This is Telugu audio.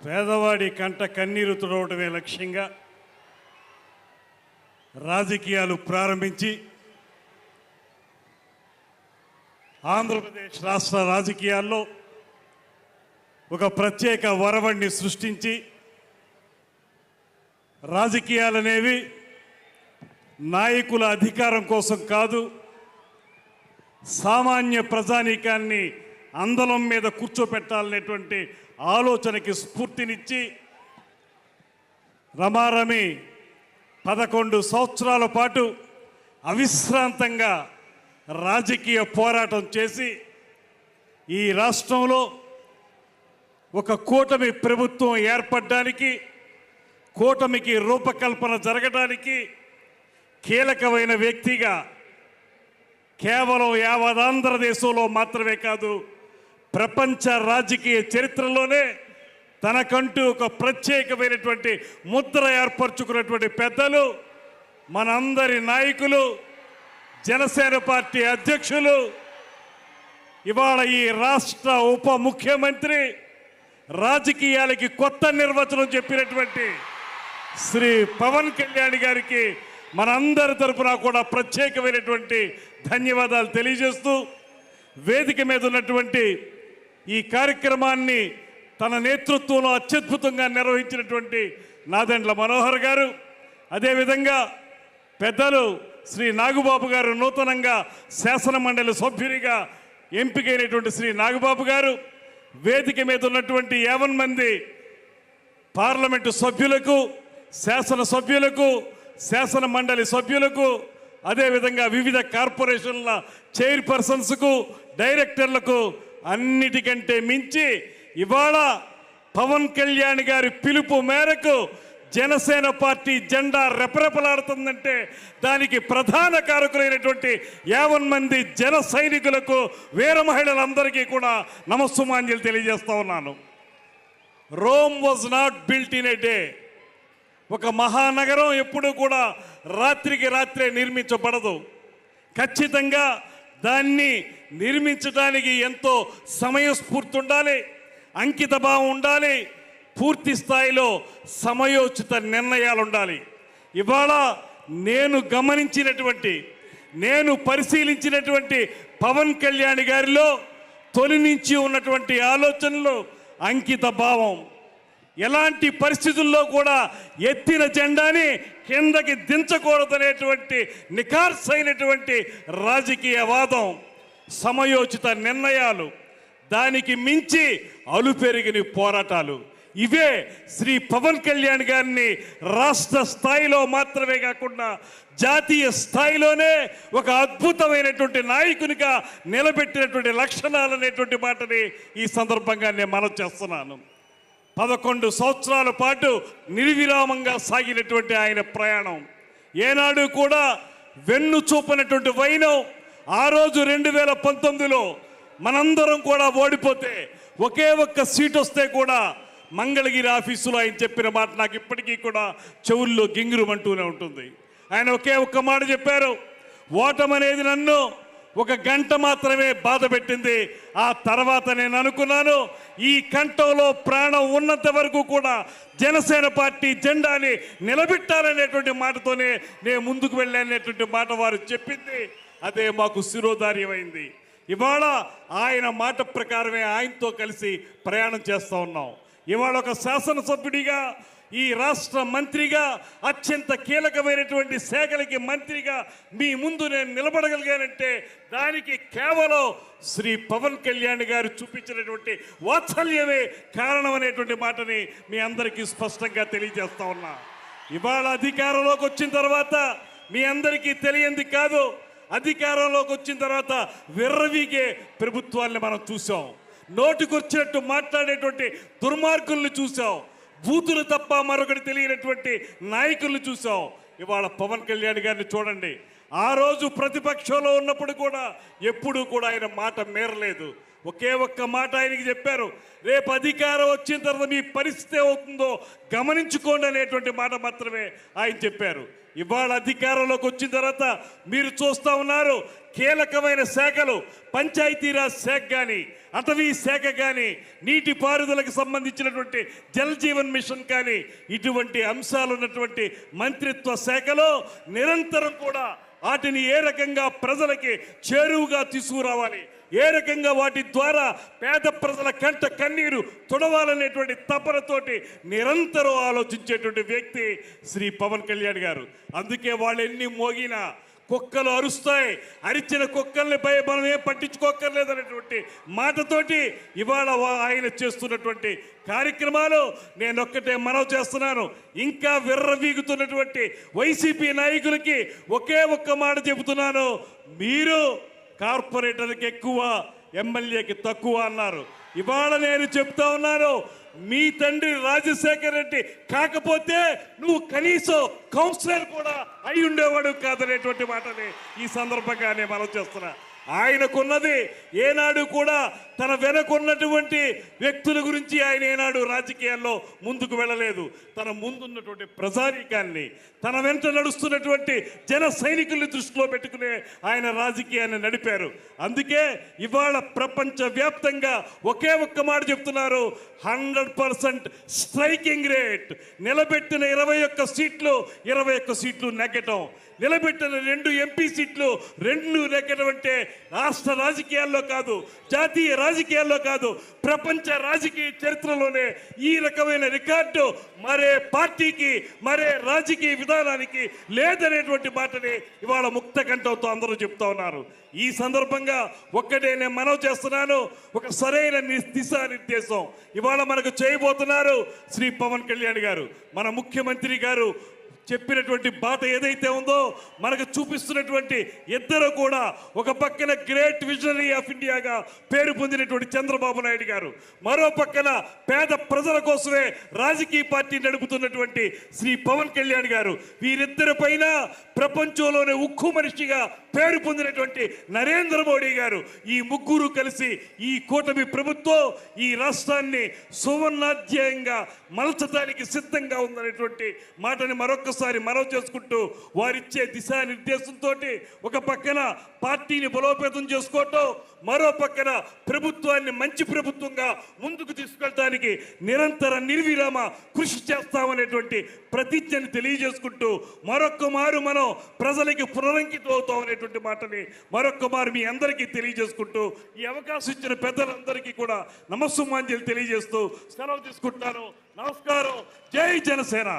పేదవాడి కంట కన్నీరు తుడవటమే లక్ష్యంగా రాజకీయాలు ప్రారంభించి ఆంధ్రప్రదేశ్ రాష్ట్ర రాజకీయాల్లో ఒక ప్రత్యేక వరవడిని సృష్టించి రాజకీయాలనేవి నాయకుల అధికారం కోసం కాదు, సామాన్య ప్రజానీకాన్ని అందలం మీద కూర్చోపెట్టాలనేటువంటి ఆలోచనకి స్ఫూర్తినిచ్చి రమారమి 11 సంవత్సరాల పాటు అవిశ్రాంతంగా రాజకీయ పోరాటం చేసి ఈ రాష్ట్రంలో ఒక కూటమి ప్రభుత్వం ఏర్పడడానికి, కూటమికి రూపకల్పన జరగడానికి కీలకమైన వ్యక్తిగా కేవలం యావదాంధ్రదేశంలో మాత్రమే కాదు, ప్రపంచ రాజకీయ చరిత్రలోనే తనకంటూ ఒక ప్రత్యేకమైనటువంటి ముద్ర ఏర్పరచుకున్నటువంటి పెద్దలు, మనందరి నాయకులు, జనసేన పార్టీ అధ్యక్షులు, ఇవాళ ఈ రాష్ట్ర ఉప ముఖ్యమంత్రి, రాజకీయాలకి కొత్త నిర్వచనం చెప్పినటువంటి శ్రీ పవన్ కళ్యాణ్ గారికి మనందరి తరపున కూడా ప్రత్యేకమైనటువంటి ధన్యవాదాలు తెలియజేస్తూ, వేదిక మీద ఉన్నటువంటి ఈ కార్యక్రమాన్ని తన నేతృత్వంలో అత్యద్భుతంగా నిర్వహించినటువంటి నాదెండ్ల మనోహర్ గారు, అదేవిధంగా పెద్దలు శ్రీ నాగబాబు గారు, నూతనంగా శాసన మండలి సభ్యునిగా ఎంపికైనటువంటి శ్రీ నాగబాబు గారు, వేదిక మీద ఉన్నటువంటి 50 మంది పార్లమెంటు సభ్యులకు, శాసన సభ్యులకు, శాసన మండలి సభ్యులకు, అదేవిధంగా వివిధ కార్పొరేషన్ల చైర్పర్సన్స్కు, డైరెక్టర్లకు, అన్నిటికంటే మించి ఇవాళ పవన్ కళ్యాణ్ గారి పిలుపు మేరకు జనసేన పార్టీ జెండా రెపరెపలాడుతుందంటే దానికి ప్రధాన కారకులైనటువంటి 50 మంది జన సైనికులకు, వీర మహిళలందరికీ కూడా నమస్సుమాంజలి తెలియజేస్తా ఉన్నాను. Rome was not built in a day. ఒక మహానగరం ఎప్పుడూ కూడా రాత్రికి రాత్రే నిర్మించబడదు. ఖచ్చితంగా దాన్ని నిర్మించడానికి ఎంతో సమయస్ఫూర్తి ఉండాలి, అంకిత భావం ఉండాలి, పూర్తి స్థాయిలో సమయోచిత నిర్ణయాలు ఉండాలి. ఇవాళ నేను గమనించినటువంటి, నేను పరిశీలించినటువంటి పవన్ కళ్యాణ్ గారిలో తొలి నుంచి ఉన్నటువంటి ఆలోచనలు, అంకిత భావం, ఎలాంటి పరిస్థితుల్లో కూడా ఎత్తిన జెండాని కిందకి దించకూడదనేటువంటి నిఖార్సైనటువంటి రాజకీయవాదం, సమయోచిత నిర్ణయాలు, దానికి మించి అలుపెరిగిన పోరాటాలు, ఇవే శ్రీ పవన్ కళ్యాణ్ గారిని రాష్ట్ర స్థాయిలో మాత్రమే కాకుండా జాతీయ స్థాయిలోనే ఒక అద్భుతమైనటువంటి నాయకునిగా నిలబెట్టినటువంటి లక్షణాలు అనేటువంటి మాటని ఈ సందర్భంగా నేను మనవి చేస్తున్నాను. 11 సంవత్సరాల పాటు నిర్విరామంగా సాగినటువంటి ఆయన ప్రయాణం ఏనాడు కూడా వెన్ను చూపనటువంటి వైనం. ఆ రోజు 2019లో మనందరం కూడా ఓడిపోతే, ఒకే ఒక్క సీట్ వస్తే కూడా మంగళగిరి ఆఫీసులో ఆయన చెప్పిన మాట నాకు ఇప్పటికీ కూడా చెవుల్లో గింగిరుమంటూనే ఉంటుంది. ఆయన ఒకే ఒక్క మాట చెప్పారు, ఓటమనేది నన్ను 1 గంట మాత్రమే బాధ పెట్టింది. ఆ తర్వాత నేను అనుకున్నాను, ఈ కంఠంలో ప్రాణం ఉన్నంత వరకు కూడా జనసేన పార్టీ జెండాని నిలబెట్టాలనేటువంటి మాటతోనే నేను ముందుకు వెళ్ళాననేటువంటి మాట వారు చెప్పింది. అదే మాకు శిరోధార్యమైంది. ఇవాళ ఆయన మాట ప్రకారమే ఆయనతో కలిసి ప్రయాణం చేస్తూ ఉన్నాం. ఇవాళ ఒక శాసనసభ్యుడిగా, ఈ రాష్ట్ర మంత్రిగా, అత్యంత కీలకమైనటువంటి శాఖలకి మంత్రిగా మీ ముందు నేను నిలబడగలిగానంటే దానికి కేవలం శ్రీ పవన్ కళ్యాణ్ గారు చూపించినటువంటి వాత్సల్యమే కారణం అనేటువంటి మాటని మీ అందరికీ స్పష్టంగా తెలియజేస్తా ఉన్నా. ఇవాళ అధికారంలోకి వచ్చిన తర్వాత మీ అందరికీ తెలియంది కాదు, అధికారంలోకి వచ్చిన తర్వాత విర్రవీగే ప్రభుత్వాన్ని మనం చూసాం. నోటికొచ్చినట్టు మాట్లాడేటువంటి దుర్మార్గుల్ని చూసాం. బూతులు తప్ప మరొకటి తెలియనటువంటి నాయకుల్ని చూసాం. ఇవాళ పవన్ కళ్యాణ్ గారిని చూడండి. ఆ రోజు ప్రతిపక్షంలో ఉన్నప్పుడు కూడా ఎప్పుడూ కూడా ఆయన మాట మేరలేదు. ఒకే ఒక్క మాట ఆయనకి చెప్పారు, రేపు అధికారం వచ్చిన తర్వాత మీ పరిస్థితి అవుతుందో గమనించుకోండి అనేటువంటి మాట మాత్రమే ఆయన చెప్పారు. ఇవాళ అధికారంలోకి వచ్చిన తర్వాత మీరు చూస్తూ ఉన్నారు, కీలకమైన శాఖలు పంచాయతీరాజ్ శాఖ కానీ, అటవీ శాఖ కానీ, నీటిపారుదలకు సంబంధించినటువంటి జల్ జీవన్ మిషన్ కానీ, ఇటువంటి అంశాలు ఉన్నటువంటి మంత్రిత్వ శాఖలో నిరంతరం కూడా వాటిని ఏ రకంగా ప్రజలకి చేరువుగా తీసుకురావాలి, ఏ రకంగా వాటి ద్వారా పేద ప్రజల కంట కన్నీరు తుడవాలనేటువంటి తపనతోటి నిరంతరం ఆలోచించేటువంటి వ్యక్తి శ్రీ పవన్ కళ్యాణ్ గారు. అందుకే వాళ్ళు ఎన్ని మోగినా కుక్కలు అరుస్తాయి, అరిచిన కుక్కల్ని మనం ఏం పట్టించుకోక్కర్లేదనేటువంటి మాటతోటి ఇవాళ ఆయన చేస్తున్నటువంటి కార్యక్రమాలు నేనొక్కటే మనవి చేస్తున్నాను. ఇంకా విర్రవీగుతున్నటువంటి వైసీపీ నాయకులకి ఒకే ఒక్క మాట చెబుతున్నాను, మీరు కార్పొరేటర్కి ఎక్కువ, ఎమ్మెల్యేకి తక్కువ అన్నారు. ఇవాళ నేను చెప్తా ఉన్నాను, మీ తండ్రి రాజశేఖర్ రెడ్డి కాకపోతే నువ్వు కనీసం కౌన్సిలర్ కూడా అయి ఉండేవాడు కాదనేటువంటి మాటని ఈ సందర్భంగానే మనం చేస్తున్నా. ఆయనకున్నది ఏనాడు కూడా తన వెనకున్నటువంటి వ్యక్తుల గురించి ఆయన ఏనాడు రాజకీయాల్లో ముందుకు వెళ్ళలేదు. తన ముందున్నటువంటి ప్రజానీకాన్ని, తన వెంట నడుస్తున్నటువంటి జన సైనికుల్ని దృష్టిలో పెట్టుకునే ఆయన రాజకీయాన్ని నడిపారు. అందుకే ఇవాళ ప్రపంచ వ్యాప్తంగా ఒకే ఒక్క మాట చెప్తున్నారు, 100% స్ట్రైకింగ్ రేట్. నిలబెట్టిన 21 సీట్లు 21 సీట్లు నెగ్గటం, నిలబెట్టిన 2 ఎంపీ సీట్లు 2 నెగ్గడం అంటే రాష్ట్ర రాజకీయాల్లో కాదు, జాతీయ రాజకీయాల్లో కాదు, ప్రపంచ రాజకీయ చరిత్రలోనే ఈ రకమైన రికార్డు మరే పార్టీకి, మరే రాజకీయ విధానానికి లేదనేటువంటి మాటని ఇవాళ ముక్త కంఠంతో అందరూ చెప్తా ఉన్నారు. ఈ సందర్భంగా ఒక్కటే నేను మనవి చేస్తున్నాను, ఒక సరైన దిశానిర్దేశం ఇవాళ మనకు చేయబోతున్నారు శ్రీ పవన్ కళ్యాణ్ గారు. మన ముఖ్యమంత్రి గారు చెప్పినటువంటి బాట ఏదైతే ఉందో, మనకు చూపిస్తున్నటువంటి ఇద్దరు కూడా, ఒక పక్కన గ్రేట్ విజనరీ ఆఫ్ ఇండియాగా పేరు పొందినటువంటి చంద్రబాబు నాయుడు గారు, మరో పక్కన పేద ప్రజల కోసమే రాజకీయ పార్టీ నడుపుతున్నటువంటి శ్రీ పవన్ కళ్యాణ్ గారు. వీరిద్దరి పైన ప్రపంచంలోనే ఉక్కు మనిషిగా పేరు పొందినటువంటి నరేంద్ర మోడీ గారు, ఈ ముగ్గురు కలిసి ఈ కూటమి ప్రభుత్వం ఈ రాష్ట్రాన్ని సువర్ణాధ్యాయంగా మలచడానికి సిద్ధంగా ఉందనేటువంటి మాటని మరొకసారి మనవి చేసుకుంటూ, వారిచ్చే దిశానిర్దేశంతో ఒక పక్కన పార్టీని బలోపేతం చేసుకోవటం, మరో పక్కన ప్రభుత్వాన్ని మంచి ప్రభుత్వంగా ముందుకు తీసుకెళ్ళడానికి నిరంతర నిర్విరామ కృషి చేస్తామనేటువంటి ప్రతిజ్ఞని తెలియజేసుకుంటూ, మరొక్క మారు మనం ప్రజలకి పునరంకితం అవుతాం అనేటువంటి మాటని మరొక్క మారు మీ అందరికీ తెలియజేసుకుంటూ, ఈ అవకాశం ఇచ్చిన పెద్దలందరికీ కూడా నమస్సుమాంజలి తెలియజేస్తూ సెలవు తీసుకుంటున్నాను. నమస్కారం. జై జనసేన.